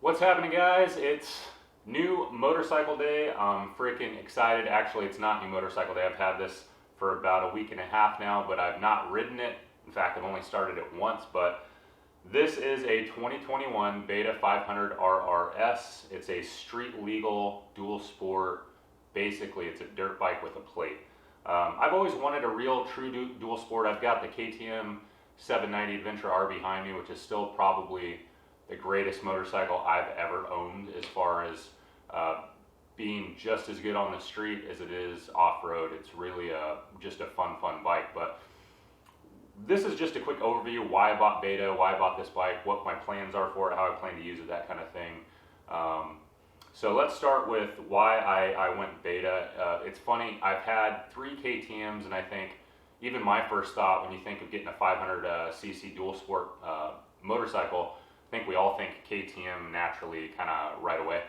What's happening, guys? It's new motorcycle day. I'm freaking excited. Actually, it's not new motorcycle day. I've had this for about a week and a half now, but I've not ridden it. In fact, I've only started it once, but this is a 2021 Beta 500 RRS. It's a street legal dual sport. Basically, it's a dirt bike with a plate. I've always wanted a real true dual sport. I've got the KTM 790 Adventure R behind me, which is still probably the greatest motorcycle I've ever owned as far as being just as good on the street as it is off-road. It's really just a fun bike. But this is just a quick overview, why I bought Beta, why I bought this bike, what my plans are for it, how I plan to use it, that kind of thing. So let's start with why I went Beta. It's funny, I've had 3 KTMs, and I think even my first thought when you think of getting a 500cc dual sport motorcycle, I think we all think KTM naturally kind of right away.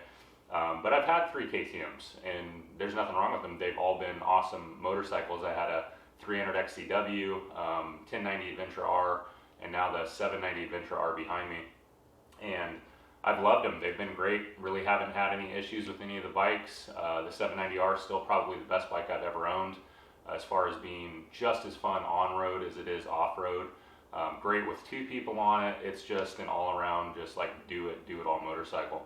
But I've had 3 KTMs, and there's nothing wrong with them. They've all been awesome motorcycles. I had a 300 XCW, 1090 Adventure R, and now the 790 Adventure R behind me. And I've loved them. They've been great. Really haven't had any issues with any of the bikes. The 790R is still probably the best bike I've ever owned as far as being just as fun on-road as it is off-road. Great with 2 people on it. It's just an all-around, just like do it all motorcycle.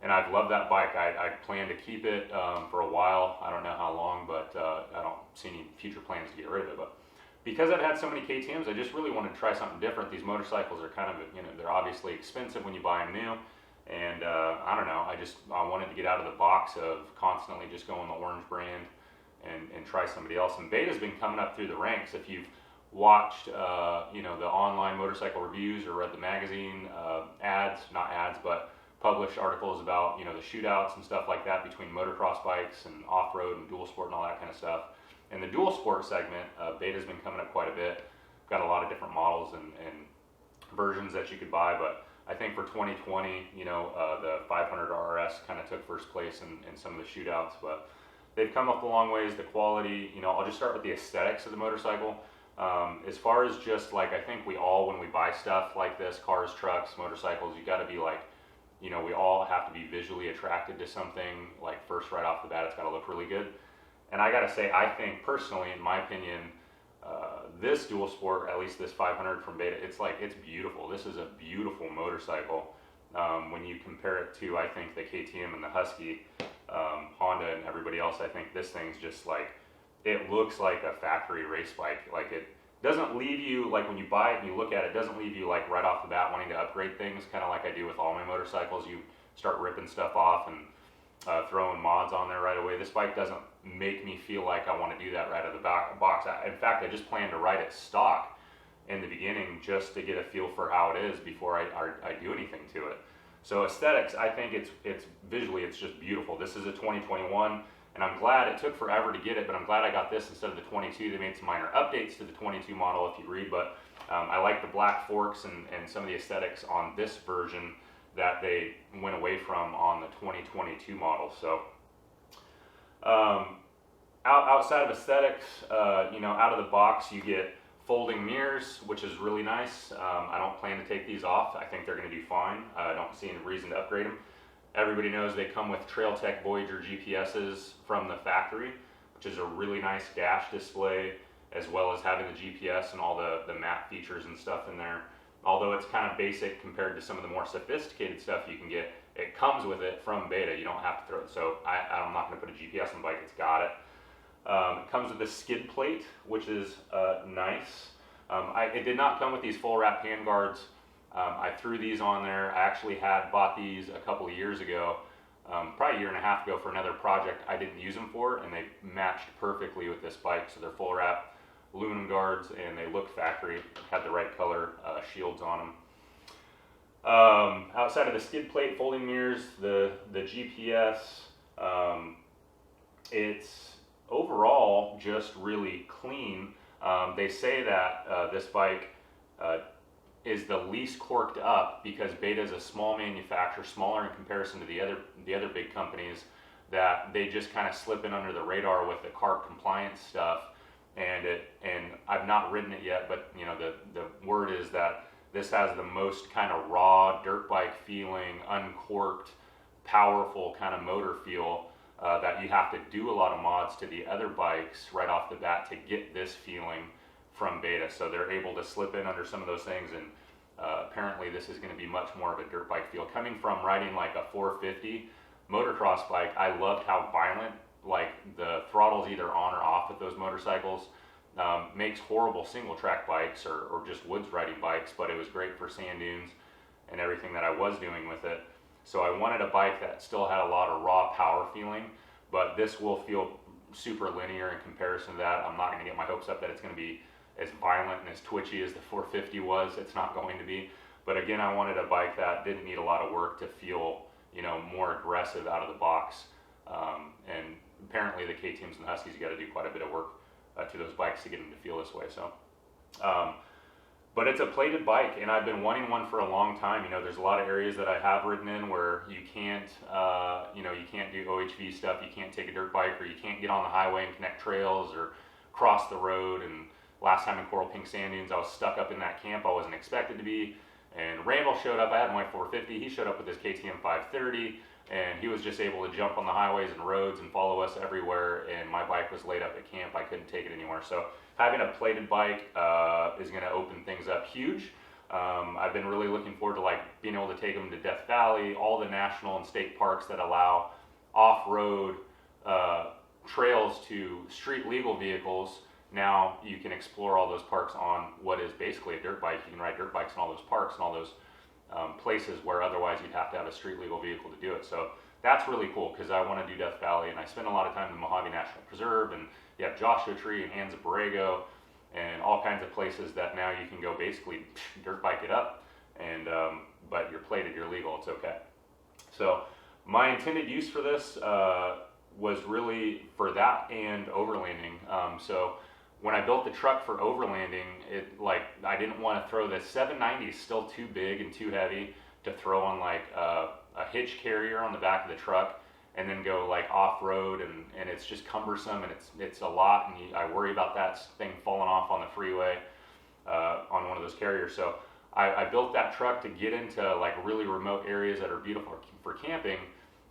And I've loved that bike. I plan to keep it for a while. I don't know how long, but I don't see any future plans to get rid of it. But because I've had so many KTMs, I just really wanted to try something different. These motorcycles are kind of, they're obviously expensive when you buy them new. And I don't know, I wanted to get out of the box of constantly just going the orange brand and try somebody else. And Beta's been coming up through the ranks. If you've watched the online motorcycle reviews or read the magazine not ads, but published articles about the shootouts and stuff like that between motocross bikes and off-road and dual sport and all that kind of stuff. In the dual sport segment, Beta's been coming up quite a bit. Got a lot of different models and versions that you could buy, but I think for 2020, the 500 RRS kind of took first place in some of the shootouts, but they've come up a long ways. The quality, I'll just start with the aesthetics of the motorcycle. As far as just like, I think we all, when we buy stuff like this, cars, trucks, motorcycles, you got to be like, we all have to be visually attracted to something. Like first, right off the bat, it's got to look really good. And I got to say, I think personally, in my opinion, this dual sport, at least this 500 from Beta, it's beautiful. This is a beautiful motorcycle. When you compare it to, I think, the KTM and the Husky, Honda and everybody else, I think this thing's just like, it looks like a factory race bike. Like it doesn't leave you, like when you buy it and you look at it, it doesn't leave you like right off the bat wanting to upgrade things, kind of like I do with all my motorcycles. You start ripping stuff off and throwing mods on there right away. This bike doesn't make me feel like I want to do that right out of the box. In fact, I just plan to ride it stock in the beginning just to get a feel for how it is before I do anything to it. So aesthetics, I think it's visually, it's just beautiful. This is a 2021. And I'm glad it took forever to get it, but I'm glad I got this instead of the 22. They made some minor updates to the 22 model if you read, but I like the black forks and some of the aesthetics on this version that they went away from on the 2022 model. So outside of aesthetics, out of the box you get folding mirrors, which is really nice. I don't plan to take these off. I think they're going to do fine. I don't see any reason to upgrade them. Everybody knows they come with Trailtech Voyager GPSs from the factory, which is a really nice dash display, as well as having the GPS and all the map features and stuff in there. Although it's kind of basic compared to some of the more sophisticated stuff you can get, it comes with it from Beta. You don't have to throw it. So I'm not going to put a GPS on the bike. It's got it. It comes with a skid plate, which is nice. It did not come with these full wrap handguards. I threw these on there. I actually had bought these a couple of years ago, probably a year and a half ago for another project I didn't use them for, and they matched perfectly with this bike. So they're full wrap aluminum guards, and they look factory, had the right color shields on them. Outside of the skid plate, folding mirrors, the GPS, it's overall just really clean. They say that this bike is the least corked up because Beta is a small manufacturer, smaller in comparison to the other big companies, that they just kind of slip in under the radar with the CARB compliance stuff. And I've not ridden it yet, but the word is that This has the most kind of raw dirt bike feeling, uncorked, powerful kind of motor feel that you have to do a lot of mods to the other bikes right off the bat to get this feeling from Beta. So they're able to slip in under some of those things, and apparently this is going to be much more of a dirt bike feel. Coming from riding like a 450 motocross bike, I loved how violent, like the throttle's either on or off with those motorcycles. Makes horrible single track bikes or just woods riding bikes, but it was great for sand dunes and everything that I was doing with it. So I wanted a bike that still had a lot of raw power feeling, but this will feel super linear in comparison to that. I'm not going to get my hopes up that it's going to be as violent and as twitchy as the 450 was. It's not going to be. But again, I wanted a bike that didn't need a lot of work to feel, you know, more aggressive out of the box. And apparently the KTMs and the Huskies, you got to do quite a bit of work to those bikes to get them to feel this way. So, but it's a plated bike, and I've been wanting one for a long time. You know, there's a lot of areas that I have ridden in where you can't, you know, you can't do OHV stuff. You can't take a dirt bike, or you can't get on the highway and connect trails or cross the road. And last time in Coral Pink Sand Dunes, I was stuck up in that camp I wasn't expected to be. And Randall showed up. I had my 450. He showed up with his KTM 530, and he was just able to jump on the highways and roads and follow us everywhere. And my bike was laid up at camp. I couldn't take it anywhere. So having a plated bike is going to open things up huge. I've been really looking forward to like being able to take them to Death Valley, all the national and state parks that allow off-road trails to street legal vehicles. Now you can explore all those parks on what is basically a dirt bike. You can ride dirt bikes in all those parks and all those places where otherwise you'd have to have a street legal vehicle to do it. So that's really cool because I want to do Death Valley, and I spend a lot of time in the Mojave National Preserve, and you have Joshua Tree and Anza Borrego and all kinds of places that now you can go basically dirt bike it up, and but you're plated, you're legal, it's okay. So my intended use for this was really for that and overlanding. So when I built the truck for overlanding, I didn't want to throw the 790 is still too big and too heavy to throw on like a hitch carrier on the back of the truck and then go like off-road, and it's just cumbersome, and it's a lot, and I worry about that thing falling off on the freeway on one of those carriers. So I built that truck to get into like really remote areas that are beautiful for camping,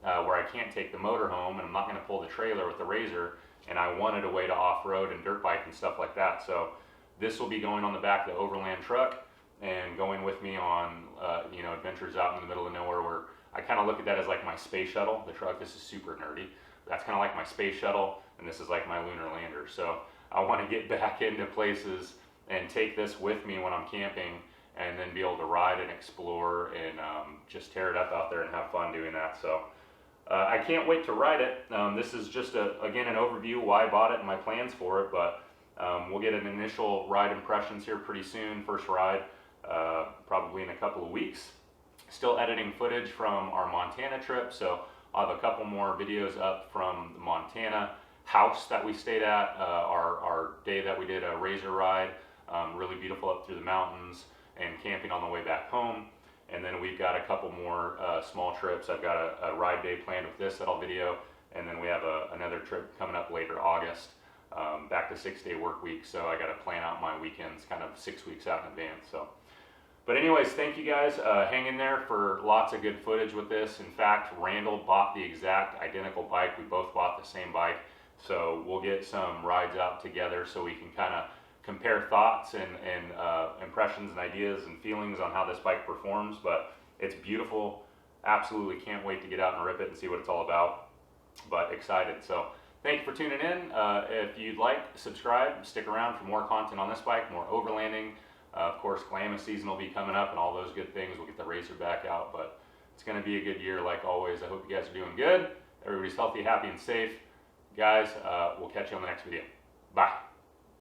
where I can't take the motor home, and I'm not going to pull the trailer with the Razor, and I wanted a way to off-road and dirt bike and stuff like that. So this will be going on the back of the overland truck and going with me on you know, adventures out in the middle of nowhere, where I kind of look at that as like my space shuttle. The truck, this is super nerdy. That's kind of like my space shuttle, and this is like my lunar lander. So I want to get back into places and take this with me when I'm camping, and then be able to ride and explore and just tear it up out there and have fun doing that. So I can't wait to ride it. This is just, again, an overview why I bought it and my plans for it, but we'll get an initial ride impressions here pretty soon, first ride, probably in a couple of weeks. Still editing footage from our Montana trip, so I'll have a couple more videos up from the Montana house that we stayed at, our day that we did a Razor ride, really beautiful up through the mountains, and camping on the way back home. And then we've got a couple more small trips. I've got a ride day planned with this that I'll video, and then we have another trip coming up later August, back to 6-day work week. So I got to plan out my weekends kind of 6 weeks out in advance. So, but anyways, thank you guys. Hang in there for lots of good footage with this. In fact, Randall bought the exact identical bike. We both bought the same bike. So we'll get some rides out together so we can kind of compare thoughts and impressions and ideas and feelings on how this bike performs. But it's beautiful. Absolutely can't wait to get out and rip it and see what it's all about. But excited. So thank you for tuning in. If you'd like, subscribe, stick around for more content on this bike, more overlanding. Of course, Glamis season will be coming up and all those good things. We'll get the Razor back out, but it's going to be a good year like always. I hope you guys are doing good. Everybody's healthy, happy, and safe. Guys, we'll catch you on the next video. Bye.